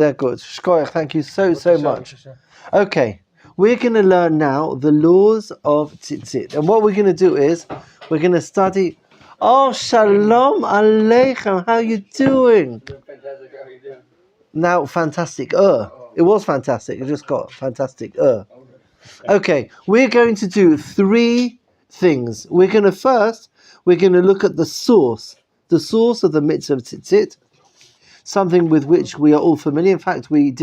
They're good. Shkoyach, thank you so much. Okay, we're going to learn now the laws of Tzitzit. And what we're going to do is, we're going to study... Oh, Shalom Aleichem, how you doing? Fantastic, how you doing? Now, fantastic. It was fantastic. It just got fantastic. Okay, we're going to do 3 things. We're going to look at the source of the mitzvah of Tzitzit, something with which we are all familiar. In fact, we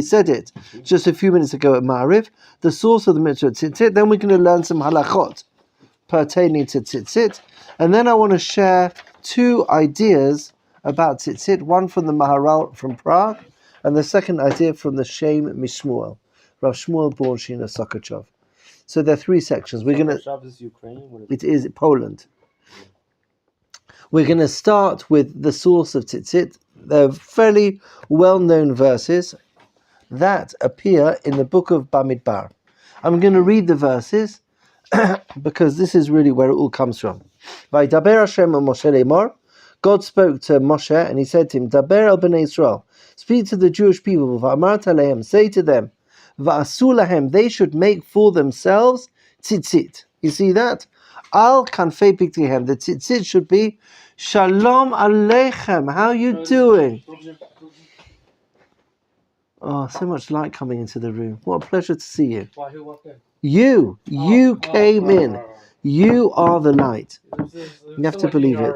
said it just a few minutes ago at Ma'ariv, the source of the mitzvah of Tzitzit. Then we're going to learn some halachot pertaining to Tzitzit, and then I want to share 2 ideas about Tzitzit, one from the Maharal from Prague, and the second idea from the Shem Mishmuel, Rav Shmuel Bornshin of Sokochov. So there are 3 sections. We're going to... Is Ukraine? It is Poland. We're going to start with the source of Tzitzit. They're fairly well-known verses that appear in the book of Bamidbar. I'm going to read the verses because this is really where it all comes from. Vaydaber Hashem el Moshe lemor. God spoke to Moshe and he said to him, Daber el bnei Yisrael, speak to the Jewish people, v'amart alehem, say to them, v'asu lahem, they should make for themselves tzitzit. You see that? Al kanfei piktihem, the tzitzit should be, Shalom Aleichem, how you doing? Oh, so much light coming into the room. What a pleasure to see you. Why, who walked in? You came in. You are the light. You have to believe it.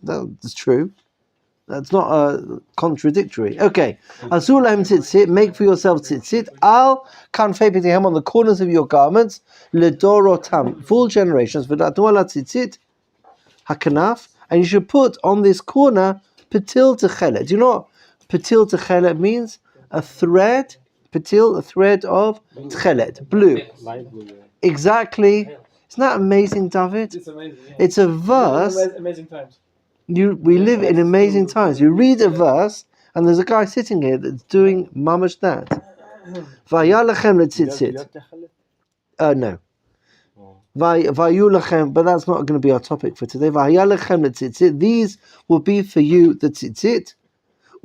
That's true. That's not contradictory. Okay. Asul lahem tzitzit, make for yourself tzitzit. Al kanfei piktihem, on the corners of your garments. Ledorotam, full generations. V'datnu ala tzitzit hakanaf, and you should put on this corner patil techelet. Do you know what patil techelet means? A thread. Patil, a thread of techelet, blue. Light blue. Exactly. Isn't that amazing, David? It's amazing. Yeah. It's a verse. Amazing times. We live in amazing times. You read a verse, and there's a guy sitting here that's doing mamash that. Vayalachem letzitzit. No. Vayulachem, but that's not going to be our topic for today. Vayalachem letzitzit. These will be for you the tzitzit.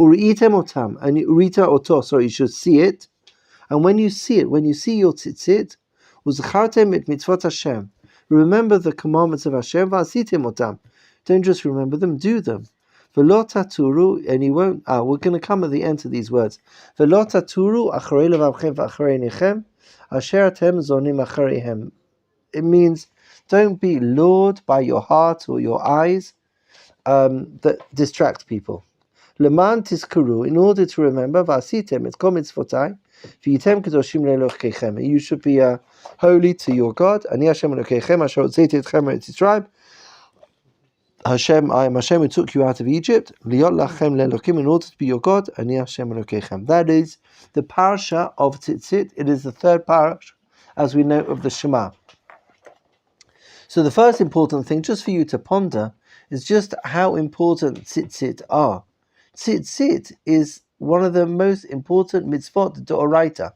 Uriitem otam, and urita oto. Sorry, you should see it. And when you see it, when you see your tzitzit, uzachartem et mitzvot Hashem. Remember the commandments of Hashem. Va'asitem otam. Don't just remember them, do them. V'lo taturu, and you won't. We're going to come at the end to these words. V'lo taturu acharei levavchem v'acharei nechem asher atem zonim achareihem. It means don't be lured by your heart or your eyes that distract people. Leman tizkaru, in order to remember, v'asitem et kol mitzvotai, v'yitem kedoshim le'elokeichem. You should be holy to your God. Ani Hashem Elokeichem asher hotzeiti etchem me'eretz Yisrael. Hashem, I am Hashem who took you out of Egypt. Liot lachem le'elokim, in order to be your God. Ani Hashem Elokeichem. That is the parasha of Tzitzit. It is the 3rd parasha, as we know, of the Shema. So the first important thing, just for you to ponder, is just how important Tzitzit are. Tzitzit is one of the most important mitzvot d'oraita.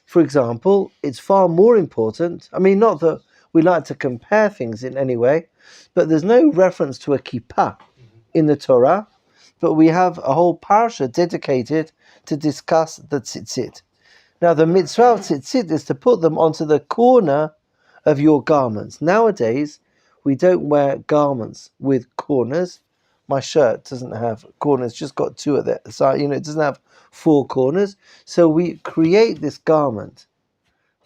For example, it's far more important. I mean, not that we like to compare things in any way, but there's no reference to a kippah in the Torah, but we have a whole parasha dedicated to discuss the tzitzit. Now, the mitzvah of tzitzit is to put them onto the corner of your garments. Nowadays, we don't wear garments with corners. My shirt doesn't have corners, just got 2 at the side. It doesn't have 4 corners. So we create this garment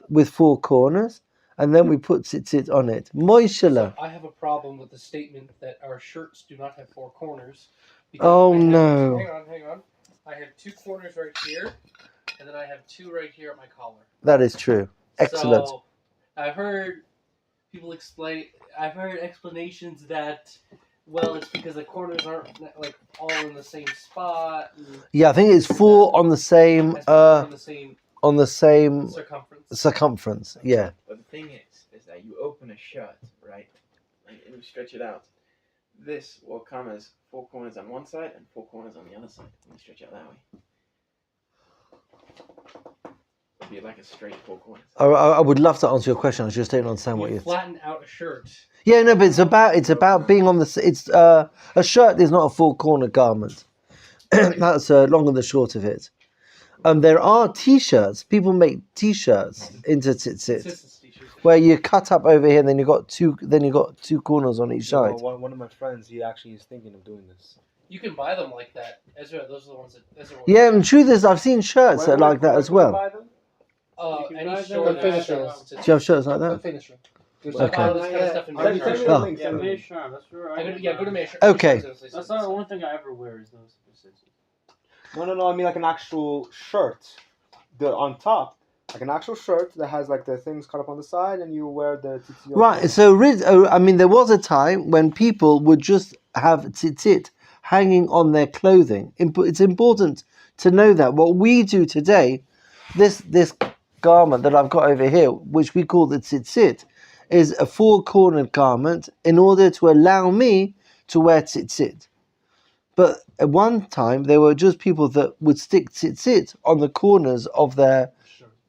with 4 corners, and then we put tzitzit on it. Moishela. I have a problem with the statement that our shirts do not have 4 corners. No. Hang on. I have 2 corners right here, and then I have 2 right here at my collar. That is true. Excellent. So I've heard explanations that, well, it's because the corners aren't like all in the same spot. Yeah, I think it's 4 on the same circumference. Yeah. But the thing is that you open a shirt, right, and you stretch it out. This will come as 4 corners on one side and 4 corners on the other side. And you stretch it out that way. It'll be like a straight 4 corners. I would love to answer your question. I just don't understand what you you're. Flatten out a shirt. Yeah, no, but it's about being on the. It's a shirt is not a 4 corner garment. That's long and the short of it. There are T-shirts. People make T-shirts into tzitzit, Tzitzit t-shirts. where you cut up over here, and then you got two corners on each side. One of my friends, he actually is thinking of doing this. You can buy them like that. Ezra, those are the ones that Ezra. Yeah, and truth is, I've seen shirts that are like that as well. Any store that has Do you have shirts like that? finisher. There's Okay. all this kind of stuff in Send me Meir. the Oh. link, send me the link. That's where Go to Meir. Okay. That's not the one thing I ever wear is those. No, I mean like an actual shirt. On top, like an actual shirt that has like the things cut up on the side, and you wear the tzitzit. Right. So, I mean, there was a time when people would just have tzitzit hanging on their clothing. It's important to know that what we do today, this garment that I've got over here, which we call the tzitzit, is a four-cornered garment in order to allow me to wear tzitzit. But at one time, there were just people that would stick tzitzit on the corners of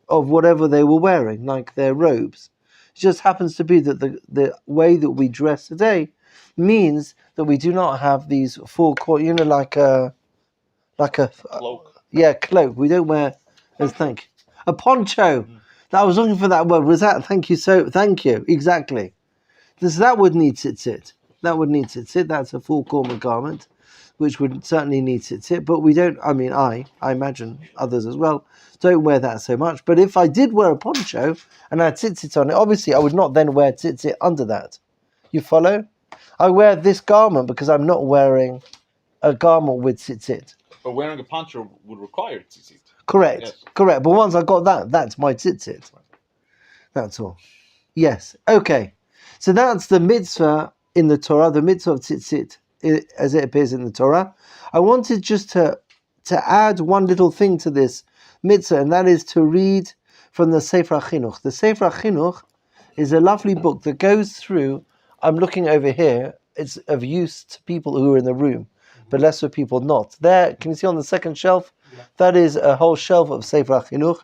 whatever they were wearing, like their robes. It just happens to be that the way that we dress today means that we do not have these four corners, like a Cloak. cloak. We don't wear a poncho. I was looking for that word. Was that? Thank you. Exactly. That would need tzitzit. That's a four-cornered garment, which would certainly need tzitzit, but we don't, I imagine others as well, don't wear that so much. But if I did wear a poncho and I had tzitzit on it, obviously I would not then wear tzitzit under that. You follow? I wear this garment because I'm not wearing a garment with tzitzit. But wearing a poncho would require tzitzit. Correct, Yes. correct. But once I got that, that's my tzitzit. That's all. Yes, okay. So that's the mitzvah in the Torah, the mitzvah of tzitzit, as it appears in the Torah. I wanted just to add one little thing to this mitzvah, and that is to read from the Sefer HaChinuch. The Sefer HaChinuch is a lovely book that goes through, I'm looking over here, it's of use to people who are in the room, but less for people not. There, can you see on the second shelf? That is a whole shelf of Sefer HaChinuch.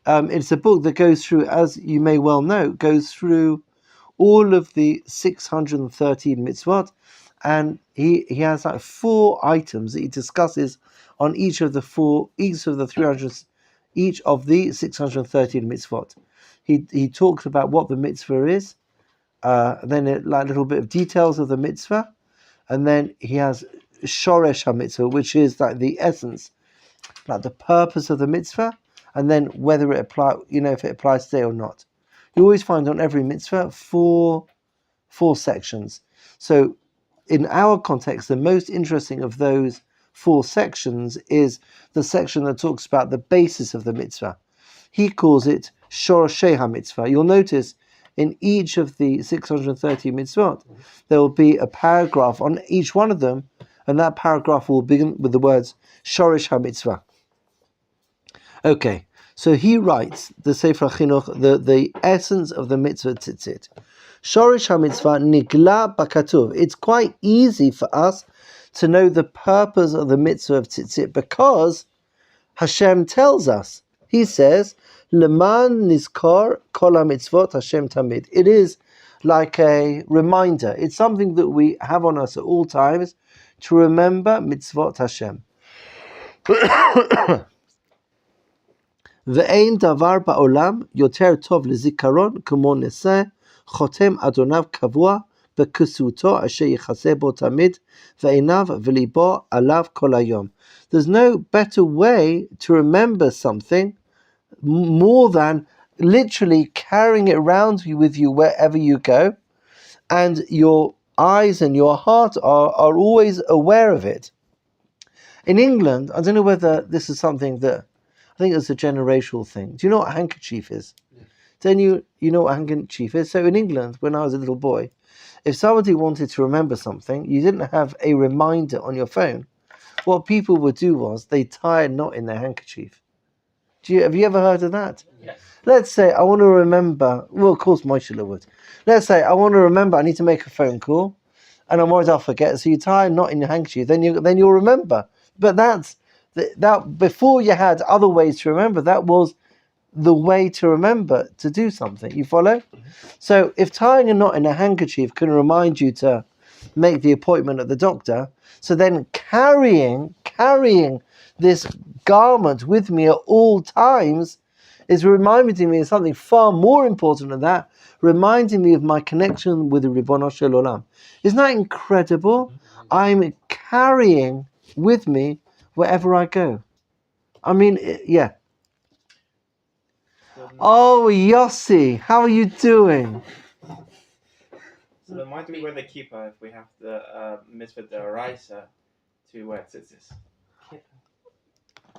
It's a book that goes through, as you may well know, goes through all of the 613 mitzvot, and he has like 4 items that he discusses on each of the 613 mitzvot. He talks about what the mitzvah is, then a little bit of details of the mitzvah, and then he has shoresh ha-mitzvah, which is like the essence, like the purpose of the mitzvah, and then whether it if it applies today or not. You always find on every mitzvah four sections. So in our context, the most interesting of those 4 sections is the section that talks about the basis of the mitzvah. He calls it Shorashei HaMitzvah. You'll notice in each of the 630 mitzvot, there will be a paragraph on each one of them, and that paragraph will begin with the words Shoresh HaMitzvah. Okay, so he writes, the Sefer HaChinuch, the essence of the mitzvah tzitzit. Shoresh HaMitzvah nigla bakatuv. It's quite easy for us to know the purpose of the mitzvah of tzitzit because Hashem tells us. He says, Leman nizkor kol mitzvot Hashem tamid. It is like a reminder. It's something that we have on us at all times to remember mitzvot Hashem. Ve'ein davar ba'olam yoter tov lezikaron k'mo neseh chotem adonav kavua b'kesuto asher yichaseh bo tamid ve'einav v'libo alav kol hayom. There's no better way to remember something more than literally carrying it around with you wherever you go, and your eyes and your heart are always aware of it. In England, I don't know whether this is something that, I think it's a generational thing. Do you know what a handkerchief is? Yeah. Don't you know what a handkerchief is? So in England, when I was a little boy, if somebody wanted to remember something, you didn't have a reminder on your phone. What people would do was they tie a knot in their handkerchief. Have you ever heard of that? Yes. Let's say I want to remember, well, of course Moshe would. Let's say I want to remember I need to make a phone call, and I'm worried I'll forget, so you tie a knot in your handkerchief, then you'll remember. But that before you had other ways to remember, that was the way to remember to do something. You follow? Mm-hmm. So if tying a knot in a handkerchief can remind you to make the appointment at the doctor. So then carrying this garment with me at all times is reminding me of something far more important than that, reminding me of my connection with the Ribono Shel Olam. Isn't that incredible? I'm carrying with me wherever I go. I mean, yeah. Oh, Yossi, how are you doing? So then why do we wear the kippah if we have the mitzvah d'oraisa to wear tzitzis?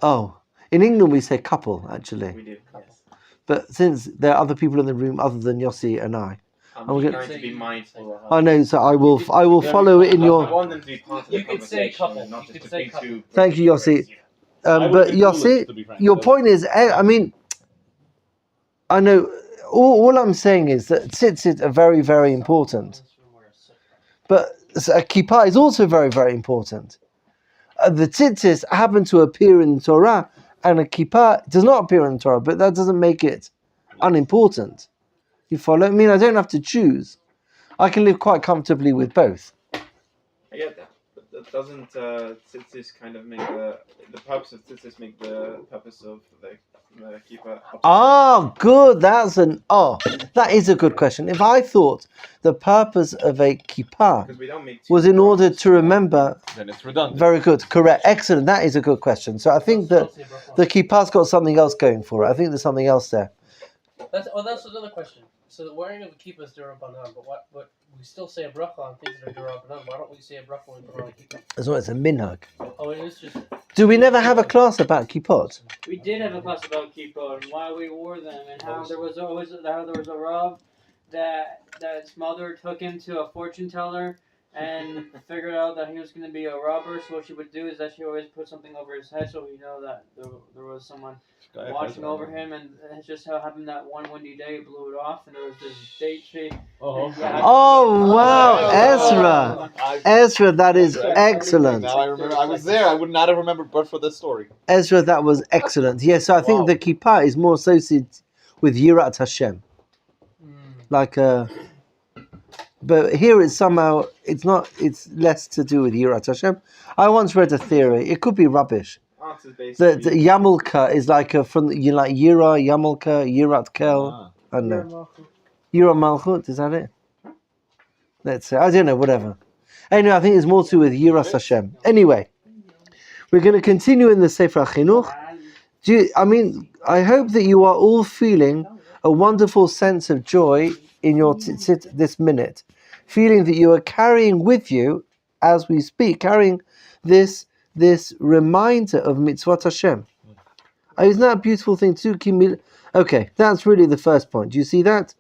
Oh, in England we say couple, actually. We do, yes. But since there are other people in the room other than Yossi and I. I'm I'm just gonna- trying to be mindful of I know, so I will follow it in I your... want them to be part of the You could say conversation, couple. not You just could to say be couple. two. Thank you, Yossi. But Yossi, your point is, I mean, I know, all I'm saying is that tzitzit are very, very important. But a kippah is also very, very important. The tzitzis happen to appear in the Torah, and a kippah does not appear in the Torah, but that doesn't make it unimportant. You follow? I mean, I don't have to choose. I can live quite comfortably with both. I get that. But that doesn't tzitzis kind of make the purpose of tzitzis make the purpose of the kippah? Ah, good. That is a good question. If I thought the purpose of a kippah Because we don't make two was in order crosses. to remember, Then it's redundant. very good, correct, excellent. That is a good question. So I think that the kippah's got something else going for it. I think there's something else there. That's another question. So the wearing of a kippah is durabanan, but we still say a bracha on things that are durabanan. Why don't we say a bracha when we're on a kippah? As well as a minhag. Oh, it is just. Do we never have a class about kippot? We did have a class about kippah and why we wore them and how there was a Rav that's mother took him to a fortune teller and figured out that he was going to be a robber. So what she would do is that she always put something over his head so we know that there was someone watching over him. And it just so happened that one windy day it blew it off and there was this date tree. Oh, wow, Ezra, that is excellent. Now I remember. I was there. I would not have remembered but for this story. Ezra, that was excellent. Yes, so I think the kippah is more associated with Yirat Hashem. But here it's somehow, it's less to do with Yirat Hashem. I once read a theory, it could be rubbish, that Yamulka is like Yira, Yamulka, Yirat Kel, I don't know. Yira Malchut, is that it? Let's say, I don't know, whatever. Anyway, I think it's more to do with Yiras Hashem. Anyway, we're going to continue in the Sefer HaChinuch. I hope that you are all feeling a wonderful sense of joy in your tzitzit this minute, feeling that you are carrying with you, as we speak, carrying this reminder of mitzvot Hashem. Isn't that a beautiful thing too? Okay, that's really the first point. Do you see that?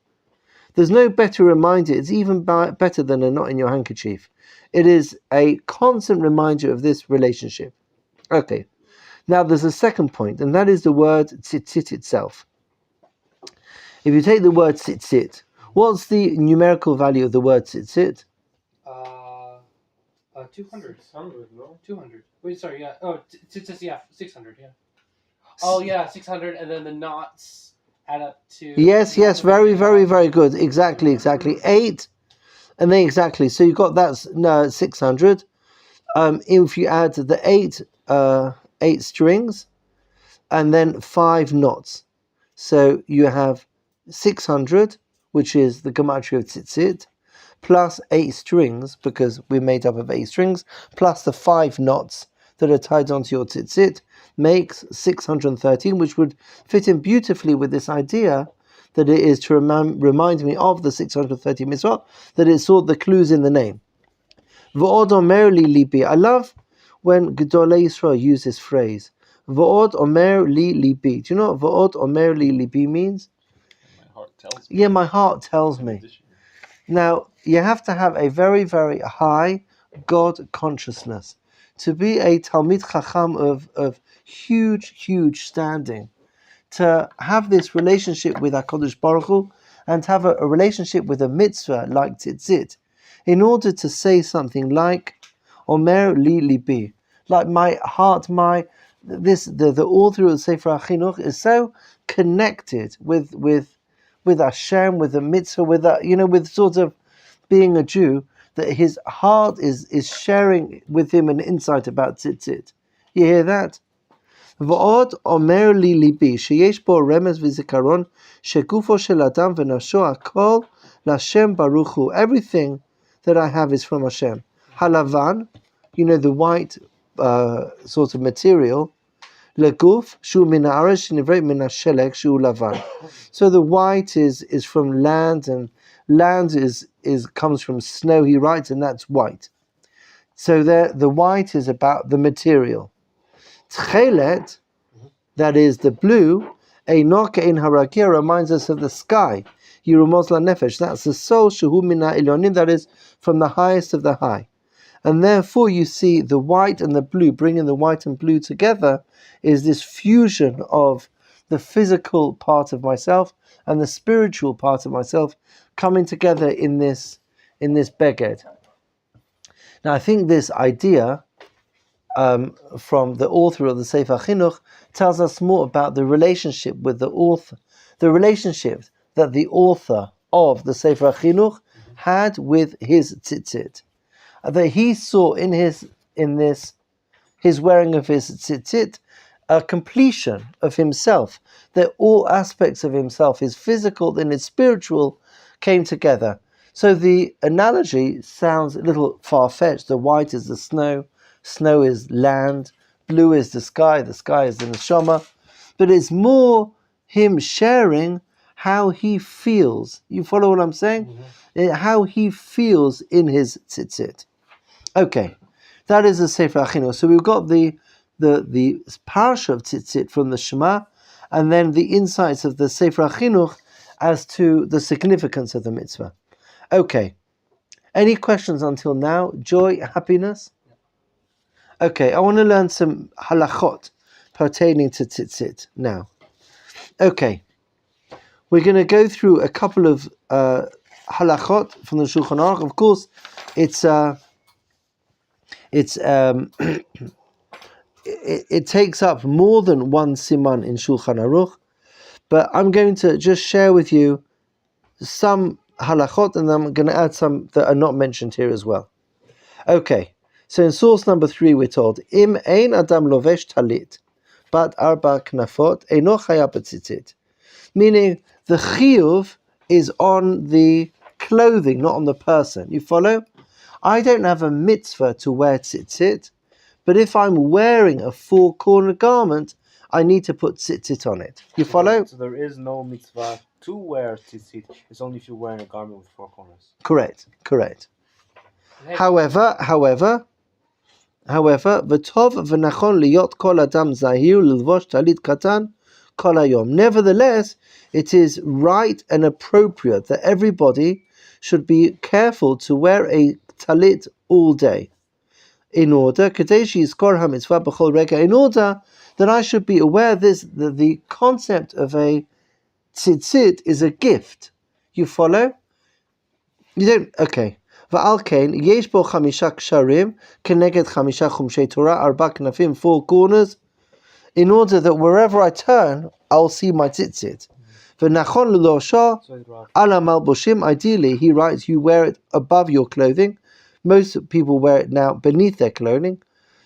There's no better reminder. It's even better than a knot in your handkerchief. It is a constant reminder of this relationship. Okay, now there's a second point, and that is the word tzitzit itself. If you take the word tzitzit, what's the numerical value of the word tzitzit? 200. 200. Wait, sorry, yeah. Oh, yeah, 600, yeah. Oh, yeah, 600, and then the knots add up to... Yes, very, very, very good. Exactly. 8, and then exactly. So you got that 600. If you add the 8 strings, and then 5 knots. So you have 600, which is the gematria of tzitzit, plus 8 strings, because we're made up of 8 strings, plus the 5 knots that are tied onto your tzitzit, makes 613, which would fit in beautifully with this idea that it is to remind me of the 630 mitzvot, that it's all the clues in the name. V'od omer li libi. I love when Gedolei Yisrael use this phrase. V'od omer li libi. Do you know what v'od omer li libi means? My heart tells me. Yeah, my heart tells me. Now, you have to have a very, very high God consciousness to be a Talmid Chacham of huge standing, to have this relationship with HaKadosh Baruch Hu, and to have a relationship with a mitzvah like Tzitzit, in order to say something like Omer li libi, like my heart, the author of Sefer HaChinuch is so connected with Hashem, with the mitzvah, with sort of being a Jew, that his heart is sharing with him an insight about tzitzit. You hear that? ועוד אומר לי ליבי שיש בו רמז וזיכרון שגופו של אדם ונפשו הכל להשם ברוך הוא. Everything that I have is from Hashem. הלבן, the white sort of material, לגוף שהוא מן הארץ שנברא מן השלג שהוא לבן. So the white is from land, and land comes from snow, he writes, and that's white. So the white is about the material. Tchelet, that is the blue, Einoka in Harakia, reminds us of the sky. Yerumos la nefesh, that's the soul, Shehu mina ilyonim, that is from the highest of the high. And therefore you see the white and the blue, bringing the white and blue together, is this fusion of the physical part of myself and the spiritual part of myself coming together in this beged. Now I think this idea from the author of the Sefer Chinuch tells us more about the relationship with the author, the relationship that the author of the Sefer Chinuch had with his tzitzit. That he saw in his wearing of his tzitzit a completion of himself, that all aspects of himself, his physical and his spiritual, came together. So the analogy sounds a little far-fetched. The white is the snow is land, blue is the sky is the neshama, but it's more him sharing how he feels. You follow what I'm saying? Mm-hmm. How he feels in his tzitzit. Okay, that is the Sefer Chinuch. So we've got the parasha of tzitzit from the Shema, and then the insights of the Sefer Chinuch as to the significance of the mitzvah. Okay, any questions until now? Joy, happiness? Okay, I want to learn some halachot pertaining to tzitzit now. Okay, we're going to go through a couple of halachot from the Shulchan Aruch. Of course, it takes up more than one siman in Shulchan Aruch, but I'm going to just share with you some halachot, and I'm going to add some that are not mentioned here as well. Okay, so in source number 3 we're told, Im ein adam lovesh talit, bat arba knafot, eino chaya b'tzitzit. Meaning, the chiyuv is on the clothing, not on the person. You follow? I don't have a mitzvah to wear tzitzit, but if I'm wearing a 4-cornered garment, I need to put tzitzit on it. You follow? So there is no mitzvah to wear tzitzit. It's only if you're wearing a garment with 4 corners. Correct. However, v'tov v'nachon liyot kol adam zahir l'lvosh talit katan kol hayom. Nevertheless, it is right and appropriate that everybody should be careful to wear a talit all day. In order that I should be aware that the concept of a tzitzit is a gift. You follow? You don't? Okay. V'al kein, yesh bo 5 ksharim, keneged 5 chumshei Torah, 4 knafim, 4 corners, in order that wherever I turn, I'll see my tzitzit. V'nachon l'losho, ala malboshim, ideally, he writes, you wear it above your clothing. Most people wear it now beneath their clothing.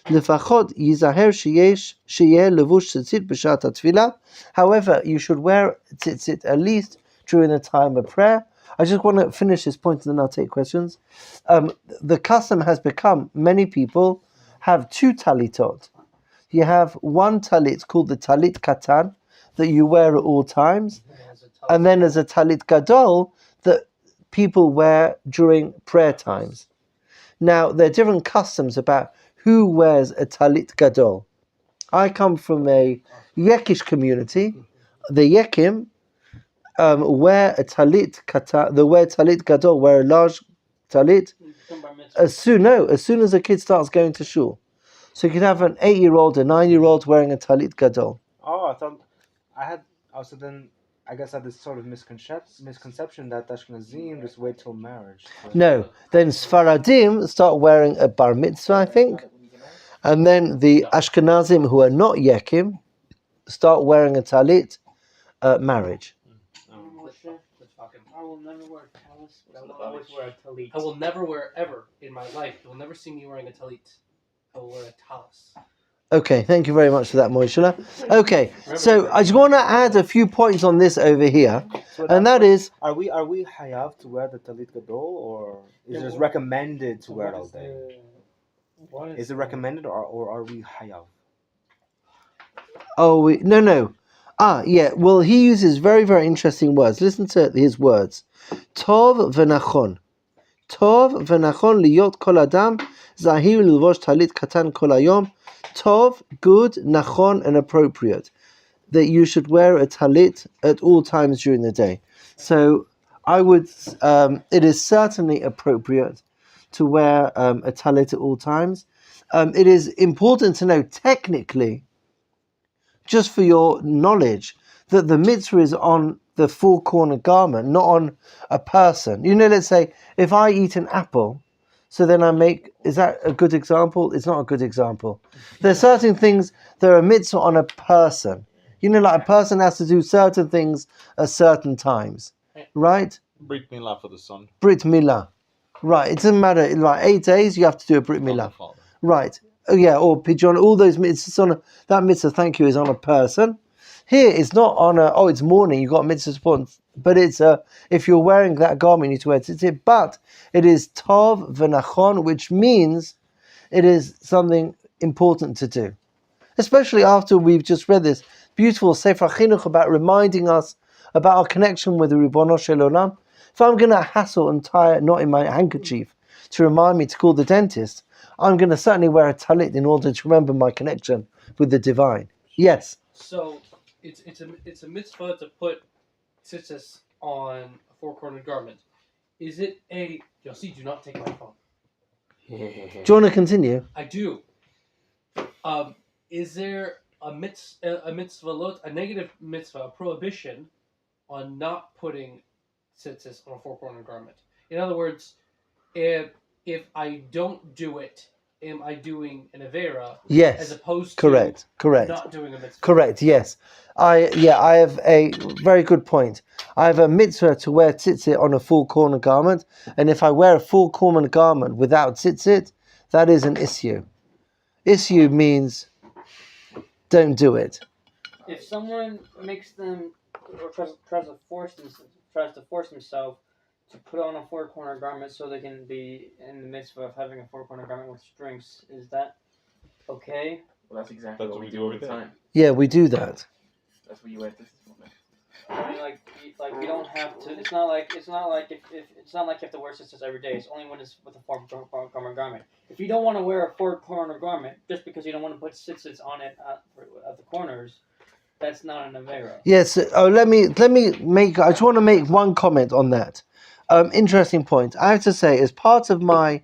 Lefachot yizaher sheyeh levush tzitzit b'shat hatfilah. However, you should wear tzitzit at least during the time of prayer. I just want to finish this point and then I'll take questions. The custom has become, many people have 2 talitot. You have one talit called the talit katan that you wear at all times, and then there's a talit gadol that people wear during prayer times. Now, there are different customs about who wears a talit gadol. I come from a Yekish community. The Yekim wear a talit katan. They wear talit gadol, wear a large talit. As soon as a kid starts going to shul. So you could have an 8-year-old, a 9-year-old wearing a talit gadol. Oh, I thought I guess I had this sort of misconception that Ashkenazim just wait till marriage. No, then Sfaradim start wearing a bar mitzvah, I think, and then the Ashkenazim who are not Yekim start wearing a talit marriage. will never wear a talus, but I will Lubavitch. always wear a talit. I will never wear ever in my life. You will never see me wearing a talit. I will wear a talus. Okay, thank you very much for that, Moishela. Okay, so I just want to add a few points on this over here, So and that is, are we hayav to wear the talit gadol, or is Yeah, it just what- recommended to wear it What all is day? what Is it recommended, or are we hayav? no. Yeah, well, he uses very, very interesting words. Listen to his words. Tov v'nachon. Tov v'nachon liyot kol adam zahir l'vosh talit katan kol hayom. Tov, good, nachon, and appropriate. That you should wear a talit at all times during the day. So I would, it is certainly appropriate to wear a talit at all times. It is important to know technically, just for your knowledge, that the mitzvah is on the four-cornered garment, not on a person. Let's say if I eat an apple, so then is that a good example? It's not a good example. There are certain things that are a mitzvah on a person. Like a person has to do certain things at certain times, right? Brit Milah for the son. Brit Milah. Right, it doesn't matter, like 8 days you have to do a Brit Not Milah. the father. Right. Oh yeah, or pigeon, all those mitzvahs that mitzvah, thank you, is on a person. Here it's not on it's morning, you've got a mitzvah support, but it's if you're wearing that garment, you need to wear tzitzit. But it is tov v'nachon, which means it is something important to do. Especially after we've just read this beautiful Sefer Chinuch about reminding us about our connection with the Ribono Shel Olam. If I'm going to hassle and tie a knot in my handkerchief to remind me to call the dentist, I'm going to certainly wear a talit in order to remember my connection with the divine. Yes. So it's a mitzvah to put tzitzis on a four-cornered garment. Is it a Yossi? Do not take my phone. Do you want to continue? I do. Is there a mitzvah, a negative mitzvah, a prohibition on not putting tzitzis on a four-cornered garment? In other words, if I don't do it, am I doing an avera? Yes. As opposed to Correct. not doing a mitzvah. Correct. Yes. I have a very good point. I have a mitzvah to wear tzitzit on a full corner garment, and if I wear a full corner garment without tzitzit, that is an issue. Issue means don't do it. If someone makes them or tries to force himself to put on a four-corner garment so they can be in the mitzvah of having a four-corner garment with strings, is that okay? Well, that's exactly That's what we what do we all do the every time. Yeah, we do that. That's what you wear this for. I mean, like we don't have to. It's not like if it's not like you have to wear tzitzit every day. It's only when it's with a four-corner garment. If you don't want to wear a four-corner garment just because you don't want to put tzitzit on it at the corners, that's not an avera. Yes. Let me make. I just want to make one comment on that. Interesting point. I have to say, as part of my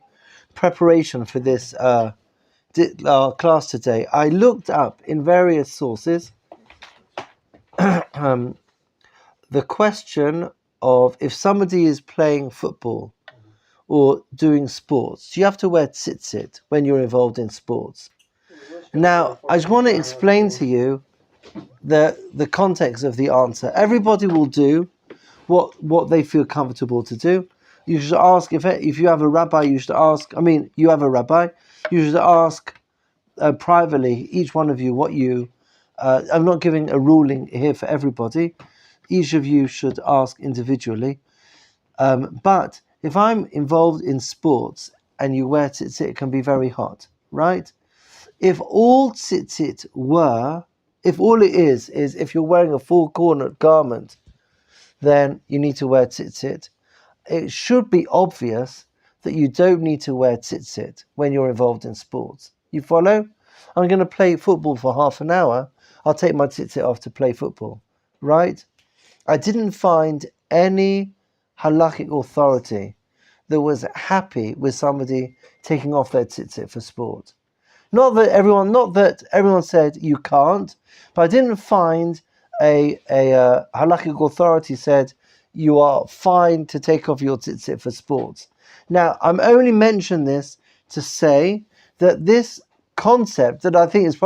preparation for this class today, I looked up in various sources the question of if somebody is playing football or doing sports, do you have to wear tzitzit when you're involved in sports? Now, I just want to explain to you the context of the answer. Everybody will do what they feel comfortable to do. You should ask if you have a rabbi. You should ask. I mean, you have a rabbi. You should ask privately, each one of you, what you. I'm not giving a ruling here for everybody. Each of you should ask individually. But if I'm involved in sports and you wear tzitzit, it can be very hot, right? If all tzitzit if all it is if you're wearing a full-cornered garment, then you need to wear tzitzit. It should be obvious that you don't need to wear tzitzit when you're involved in sports. You follow? I'm going to play football for half an hour. I'll take my tzitzit off to play football, right? I didn't find any halakhic authority that was happy with somebody taking off their tzitzit for sport. Not that everyone said you can't, but I didn't find a halakhic authority said you are fine to take off your tzitzit for sports. Now, I'm only mentioning this to say that this concept that I think is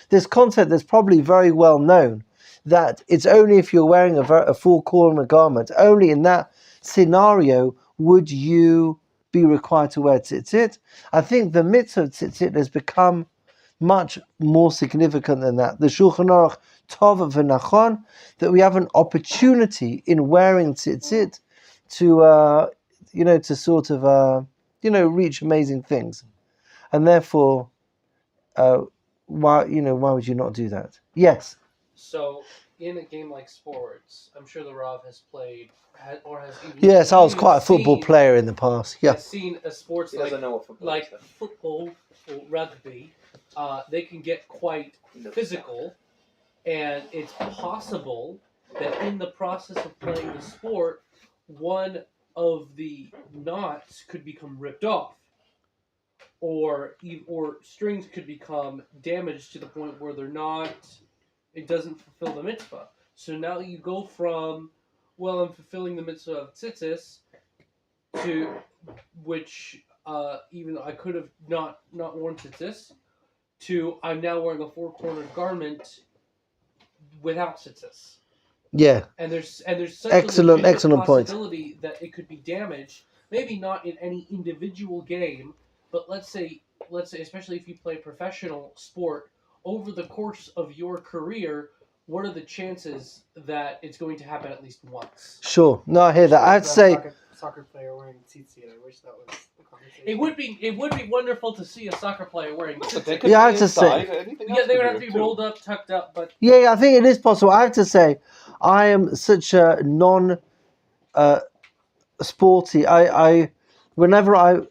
this concept that's probably very well known, that it's only if you're wearing a full corner garment, only in that scenario would you be required to wear tzitzit. I think the mitzvah of tzitzit has become much more significant than that. The Shulchan Aruch Tov v'Nachon, that we have an opportunity in wearing tzitzit to, to sort of, reach amazing things, and therefore, why would you not do that? Yes. So, in a game like sports, I'm sure the Rav has played, or has even... Yes, I was quite a football player in the past. Yeah. Has seen a sports He doesn't know what football like is. football or rugby. They can get quite physical, and it's possible that in the process of playing the sport, one of the knots could become ripped off, or strings could become damaged to the point where it doesn't fulfill the mitzvah. So now you go from, well, I'm fulfilling the mitzvah of tzitzis, to which even though I could have not worn tzitzis, to I'm now wearing a four-cornered garment without tzitzis. Yeah. And there's such excellent a point. possibility that it could be damaged. Maybe not in any individual game, but let's say especially if you play professional sport, over the course of your career, what are the chances that it's going to happen at least once? Sure. No, I hear that. I'd say soccer player wearing tzitzit. I wish that was the conversation. It would be wonderful to see a soccer player wearing tzitzit. Yeah, I have to say. Yeah, they would have to be rolled up, tucked up, but Yeah, I think it is possible. I have to say, I am such a sporty.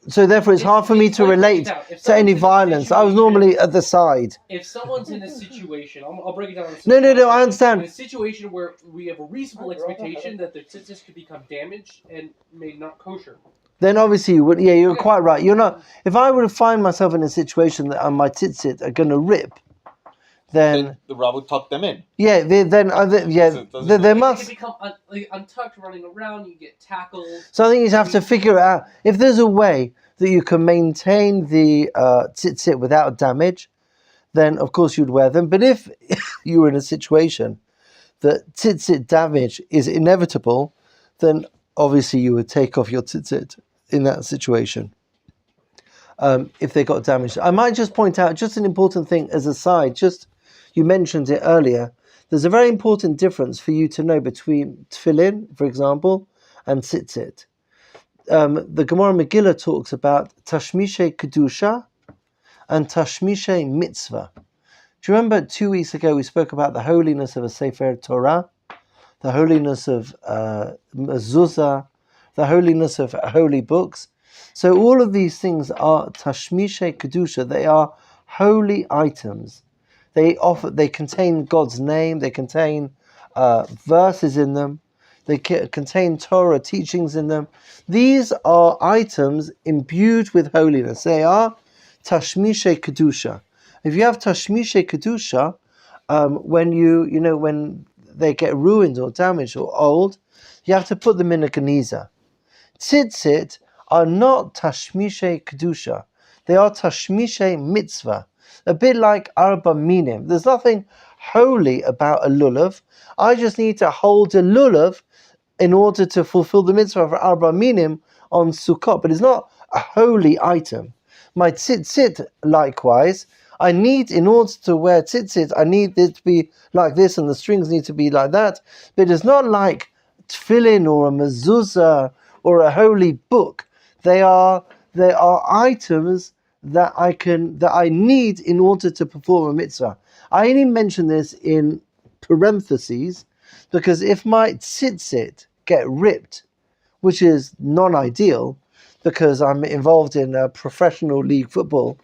So therefore it's hard for me to relate to any violence. I was normally at the side. If someone's in a situation, I'll break it down. No, I understand. In a situation where we have a reasonable expectation that their tzitzis could become damaged and made not kosher. Then obviously you would. Yeah, you're quite right. You're not. If I were to find myself in a situation that my tzitzit are going to rip, then the Rav would tuck them in. Yeah, they must. They become untucked, running around. You get tackled. So I think you have to figure out if there's a way that you can maintain the tzitzit without damage. Then of course you'd wear them. But if you were in a situation that tzitzit damage is inevitable, then obviously you would take off your tzitzit in that situation. If they got damaged, I might just point out just an important thing as a side. You mentioned it earlier. There's a very important difference for you to know between tefillin, for example, and tzitzit. The Gemara Megillah talks about tashmishe kedusha and tashmishe mitzvah. Do you remember 2 weeks ago we spoke about the holiness of a Sefer Torah, the holiness of mezuzah, the holiness of holy books? So all of these things are tashmishe kedusha. They are holy items. They contain God's name. They contain verses in them. They contain Torah teachings in them. These are items imbued with holiness. They are tashmishe kedusha. If you have tashmishe kedusha, when they get ruined or damaged or old, you have to put them in a geniza. Tzitzit are not tashmishe kedusha. They are tashmishe mitzvah. A bit like arba minim. There's nothing holy about a lulav. I just need to hold a lulav in order to fulfill the mitzvah of arba minim on Sukkot. But it's not a holy item. My tzitzit, likewise, in order to wear tzitzit, I need it to be like this and the strings need to be like that. But it's not like tefillin or a mezuzah or a holy book. They are items that I need in order to perform a mitzvah. I only mention this in parentheses because if my tzitzit get ripped, which is non-ideal because I'm involved in professional league football,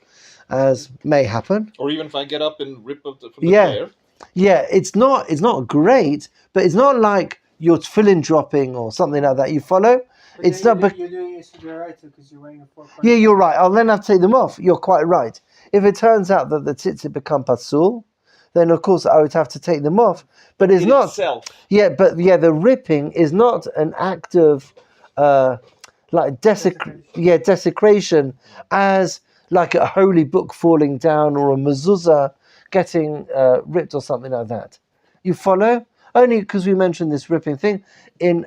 as may happen. Or even if I get up and rip up from the player. Yeah, it's not great, but it's not like your tefillin dropping or something like that. You follow? But It's not. You're doing it right because you're wearing a four-corner. Yeah, you're right. I'll then have to take them off. You're quite right. If it turns out that the tzitzit become pasul, then of course I would have to take them off. But it's not. Itself. Yeah, but the ripping is not an act of desecration as like a holy book falling down or a mezuzah getting ripped or something like that. You follow? Only because we mentioned this ripping thing in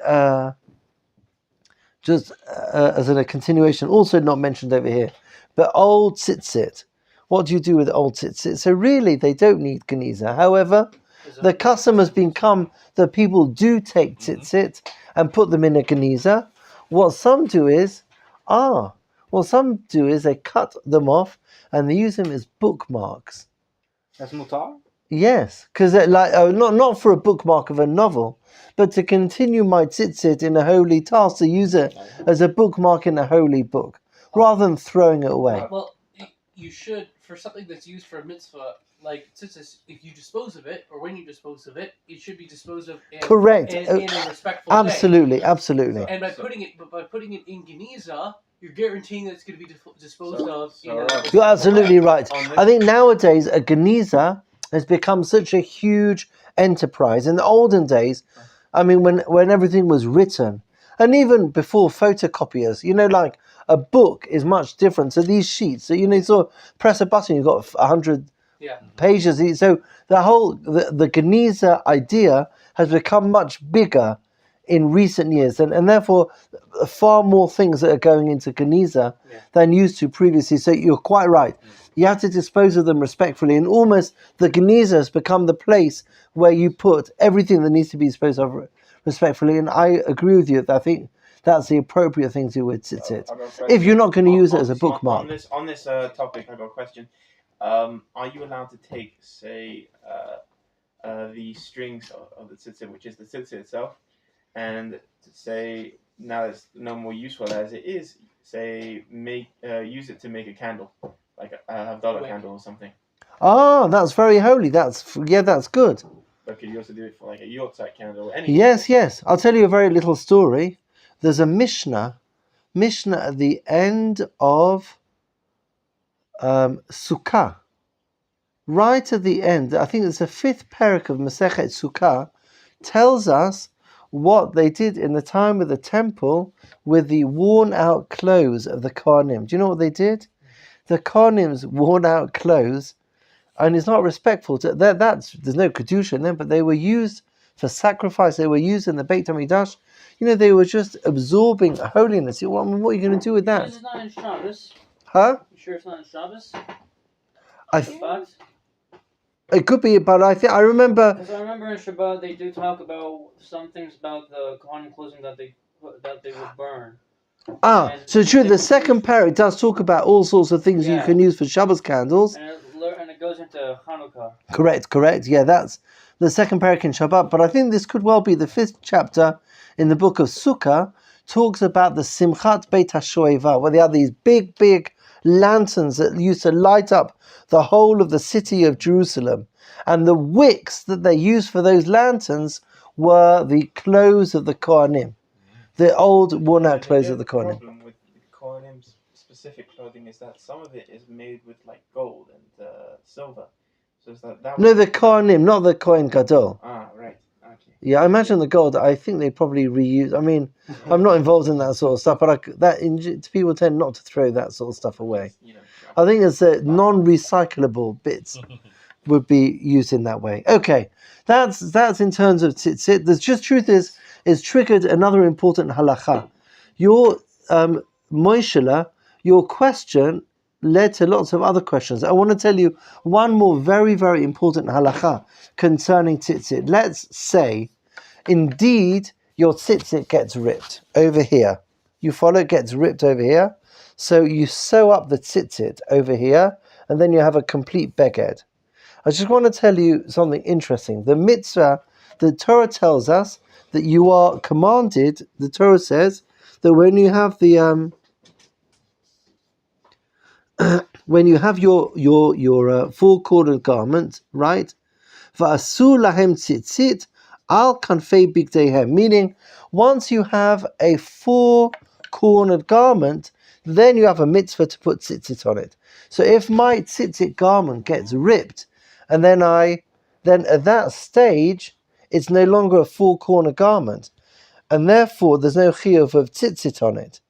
just as a continuation, also not mentioned over here. But old tzitzit. What do you do with old tzitzit? So really, they don't need geniza. However, the custom has become that people do take tzitzit and put them in a geniza. What some do is they cut them off and they use them as bookmarks. That's mutar? Yes, because not for a bookmark of a novel, but to continue my tzitzit in a holy task, to use it as a bookmark in a holy book, rather than throwing it away. Well, you should, for something that's used for a mitzvah, like tzitzit, if you dispose of it, or when you dispose of it, it should be disposed of in, Correct. in a respectful Absolutely, way. absolutely. And by putting it in geniza, you're guaranteeing that it's going to be disposed of. You're absolutely right. I think nowadays a geniza has become such a huge enterprise. In the olden days, I mean, when everything was written, and even before photocopiers, like a book is much different. So these sheets, so you sort of press a button, you've got 100 pages. So the geniza idea has become much bigger in recent years, and therefore far more things that are going into geniza than used to previously. So you're quite right. You have to dispose of them respectfully, and almost the geniza has become the place where you put everything that needs to be disposed of respectfully. And I agree with you. I think that's the appropriate thing to do with tzitzit. If you're not going to use it as a bookmark. On this topic, I got a question. Are you allowed to take, say, the strings of the tzitzit, which is the tzitzit itself, and to say, now it's no more useful as it is, say, use it to make a candle, like a Havdalah candle or something? Oh, that's very holy. That's good. But could you also do it for like a Yortzeit candle or anything? Yes. I'll tell you a very little story. There's a Mishnah at the end of Sukkah. Right at the end, I think it's the 5th parak of Masechet Sukkah, tells us what they did in the time of the temple with the worn out clothes of the Kohanim. Do you know what they did? The Kohanim's worn out clothes, and it's not respectful to that. There's no kedusha in them, but they were used for sacrifice. They were used in the Beit HaMikdash. They were just absorbing holiness. What are you going to do with that? This is not in Shabbos. Huh? You sure it's not in Shabbos? Shabbat? It could be, but I remember. Because I remember in Shabbat they do talk about some things about the Cohn clothing that they would burn. So true. The second parak does talk about all sorts of things you can use for Shabbos candles. And it goes into Hanukkah. Correct. Yeah, that's the second parak in Shabbat. But I think this could well be the 5th chapter in the book of Sukkah. Talks about the Simchat Beit HaShoeva, where they have these big lanterns that used to light up the whole of the city of Jerusalem. And the wicks that they used for those lanterns were the clothes of the Kohanim. The old worn-out clothes of the Kohanim. The problem with Kohanim's specific clothing is that some of it is made with like gold and silver. So is that No, the Kohanim, not the Kohen Gadol. Ah, right. Okay. Yeah, I imagine the gold. I think they probably reuse. I mean, I'm not involved in that sort of stuff, but people tend not to throw that sort of stuff away. I think it's non-recyclable bits would be used in that way. Okay, that's in terms of tzitzit. The just truth is triggered another important halacha. Your Moishela, your question led to lots of other questions. I want to tell you one more very, very important halacha concerning tzitzit. Let's say, indeed, your tzitzit gets ripped over here. You follow, it gets ripped over here. So you sew up the tzitzit over here, and then you have a complete beged. I just want to tell you something interesting. The mitzvah, the Torah tells us that you are commanded, the Torah says, that when you have the when you have your four-cornered garment, right? Va'asu lahem tzitzit al kanfei bigdeihem. Meaning, once you have a four-cornered garment, then you have a mitzvah to put tzitzit on it. So if my tzitzit garment gets ripped, and then at that stage, it's no longer a four-corner garment, and therefore there's no chiyuv of tzitzit on it.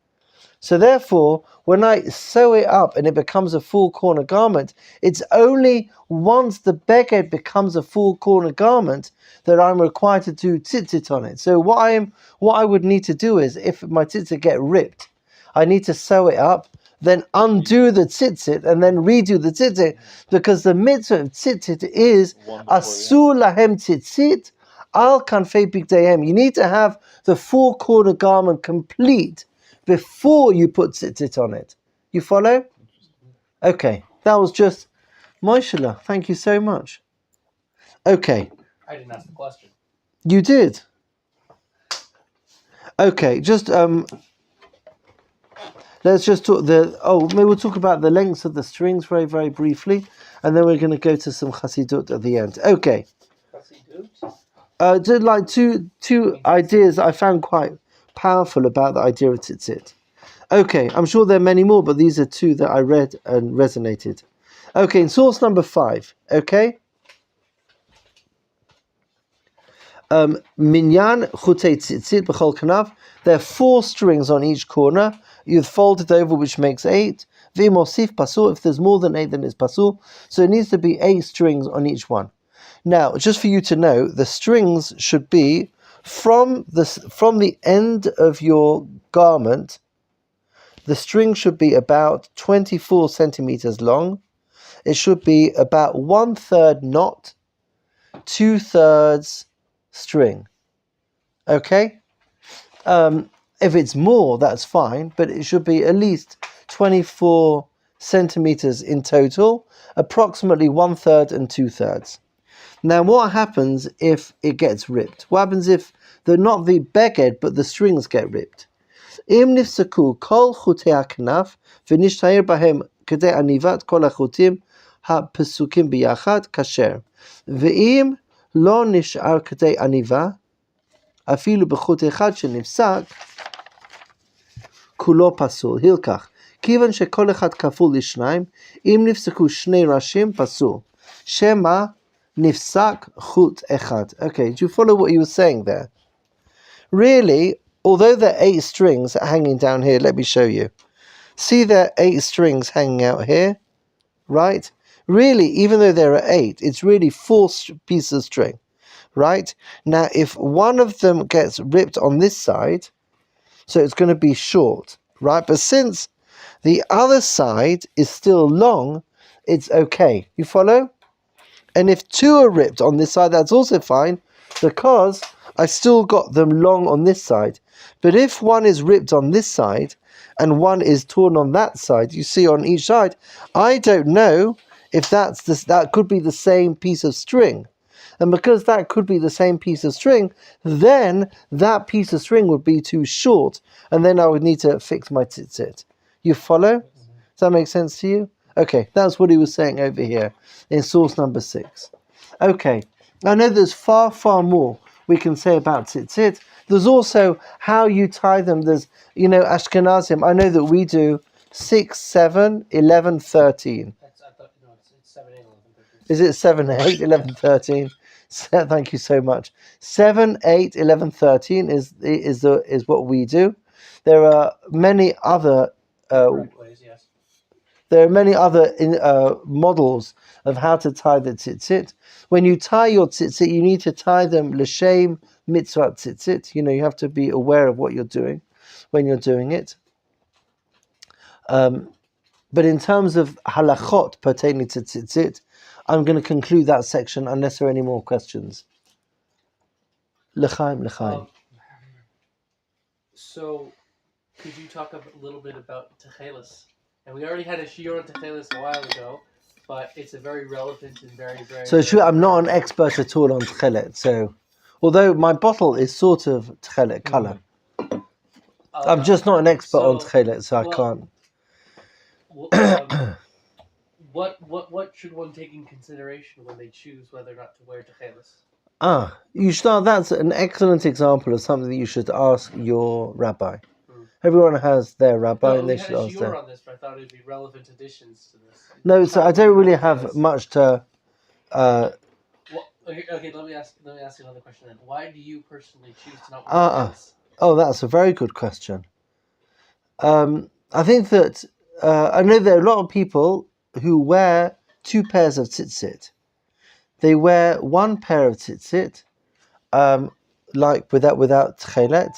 So therefore, when I sew it up and it becomes a full corner garment, it's only once the beged becomes a full corner garment that I'm required to do tzitzit on it. So what I would need to do is, if my tzitzit get ripped, I need to sew it up, then undo the tzitzit, and then redo the tzitzit, because the mitzvah of tzitzit is asur lahem tzitzit al kanfei bigdeihem. You need to have the full corner garment complete before you put tzitzit on it. You follow? Okay, that was just Moishala. Thank you so much. Okay, I didn't ask the question. you did. Okay, just let's just talk maybe we'll talk about the lengths of the strings very, very briefly, and then we're going to go to some chassidut at the end. Okay. Did like two ideas I found quite powerful about the idea of tzitzit. Okay, I'm sure there are many more, but these are two that I read and resonated. Okay, in source number 5, okay? Minyan chutei tzitzit b'chol kanav. There are 4 strings on each corner. You've folded over, which makes 8. V'mosif pasul. If there's more than 8, then it's pasul. So it needs to be 8 strings on each one. Now, just for you to know, the strings should be from the end of your garment. The string should be about 24 centimeters long. It should be about 1/3 knot, 2/3 string. Okay? If it's more, that's fine, but it should be at least 24 centimeters in total, approximately 1/3 and 2/3. Now, what happens if it gets ripped? What happens if not the beged, but the strings get ripped? Im nifsaku kol chutei haknaf v'nishtayer bahem kedei anivat kol hachutim ha'pesukim biyachad kasher. Ve'im lo nishar kedei aniva afilu b'chut echad shenifsak kulo pasul. Hilkach. Kivan shekol echad kaful lishnayim, im nifsaku shnei rashim pasul. Shema nifsak chut echad. Okay, do you follow what he was saying there? Really, although there are 8 strings hanging down here, let me show you. See, there are 8 strings hanging out here, right? Really, even though there are 8, it's really 4 pieces of string, right? Now, if one of them gets ripped on this side, so it's going to be short, right? But since the other side is still long, it's okay. You follow? And if 2 are ripped on this side, that's also fine, because I still got them long on this side. But if one is ripped on this side and one is torn on that side, you see on each side, I don't know if that could be the same piece of string. And because that could be the same piece of string, then that piece of string would be too short, and then I would need to fix my tzitzit. You follow? Does that make sense to you? Okay, that's what he was saying over here in source number 6. Okay, I know there's far, far more we can say about tzitzit. There's also how you tie them. There's, Ashkenazim, I know that we do 6, 7, 11, 13. It's 7, 8, 11, 13. Is it 7, 8, 11, 13? Thank you so much. 7, 8, 11, 13 is what we do. There are many other Ways, yes. There are many other models of how to tie the tzitzit. When you tie your tzitzit, you need to tie them l'shem mitzvah tzitzit. You have to be aware of what you're doing when you're doing it. But in terms of halachot pertaining to tzitzit, I'm going to conclude that section unless there are any more questions. L'chaim. So, could you talk a little bit about techelis? And we already had a shiur on techelis a while ago, but it's a very relevant and very, very... So sure, I'm not an expert at all on techelet. So, although my bottle is sort of techelet color, I'm just not an expert on techelet, so I can't. What should one take in consideration when they choose whether or not to wear techelis? That's an excellent example of something that you should ask your rabbi. Everyone has their rabbi, and they should ask them. On this, but I thought it'd be relevant additions to this. No, so I don't really have much to. Okay. Let me ask you another question then. Why do you personally choose to not wear techelis? Oh, that's a very good question. I think that I know there are a lot of people who wear two pairs of tzitzit. They wear one pair of tzitzit, like without tchelet,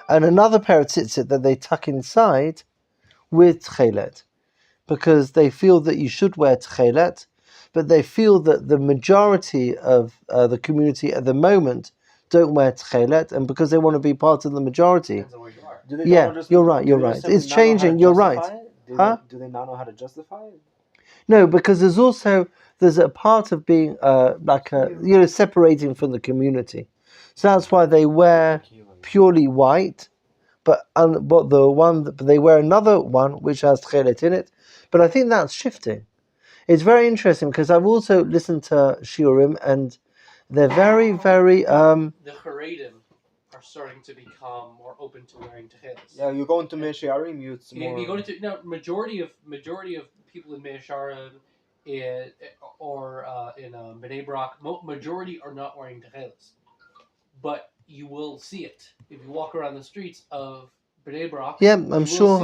and another pair of tzitzit that they tuck inside with tchelet, because they feel that you should wear tchelet, but they feel that the majority of the community at the moment don't wear tchelet, and because they want to be part of the majority. Depends on where you are. Do they Yeah, not just- you're right. do You're they right. just simply It's not know how to changing. You're right. justify it? Huh? Do they not know how to justify it? No, because there's a part of being separating from the community. So that's why they wear purely white, but they wear another one which has tchelet in it. But I think that's shifting. It's very interesting because I've also listened to shiurim, and they're very, very The Haredim are starting to become more open to wearing techeles. Yeah, you go into Mesharim, it's more. You go into majority of people in Meisharim or in Bnei Brak, majority are not wearing techeles, but you will see it if you walk around the streets of Bnei Brak. yeah. I'm sure.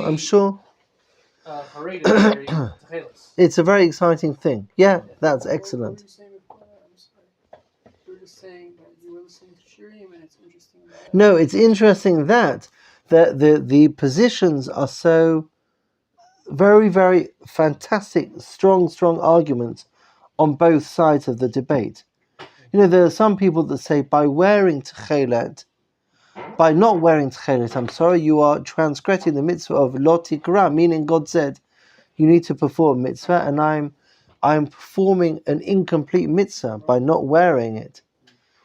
Haredim wearing techeles. It's a very exciting thing. Yeah, that's What were excellent. you saying before that? I'm sorry. You were just saying that you were listening to Shirim, and it's interesting. No, it's interesting that the positions are so very, very fantastic, strong arguments on both sides of the debate. There are some people that say by not wearing tchelet, you are transgressing the mitzvah of lo tikra, meaning God said you need to perform mitzvah, and I'm performing an incomplete mitzvah by not wearing it,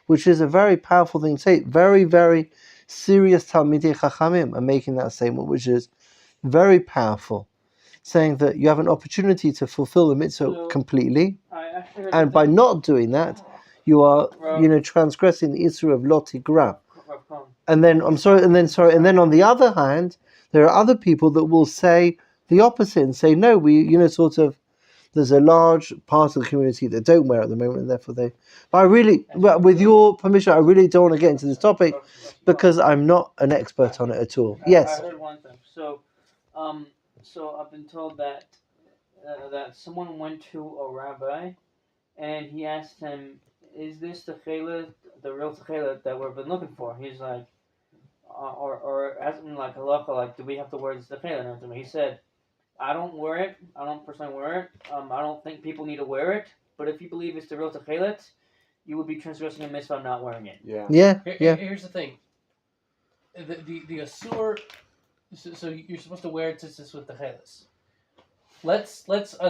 which is a very powerful thing to say. Very, very serious Talmidei Chachamim are making that statement, which is very powerful, saying that you have an opportunity to fulfill the mitzvah completely, and by not doing that, you are, transgressing the issue of lo tigra. And then on the other hand, there are other people that will say the opposite and say no, there's a large part of the community that don't wear it at the moment, and therefore they. But with your permission, I really don't want to get into this topic because I'm not an expert on it at all. Yes. I heard one thing. So I've been told that someone went to a rabbi, and he asked him, "Is this the real techelet that we've been looking for?" He's like, or asked him like halacha, like, do we have to wear this techelet and everything? He said, I don't wear it. I don't personally wear it. I don't think people need to wear it. But if you believe it's the real techelet, you would be transgressing a mitzvah not wearing it. Yeah. Here's the thing. The asur. So you're supposed to wear tzitzis with techeles. Let's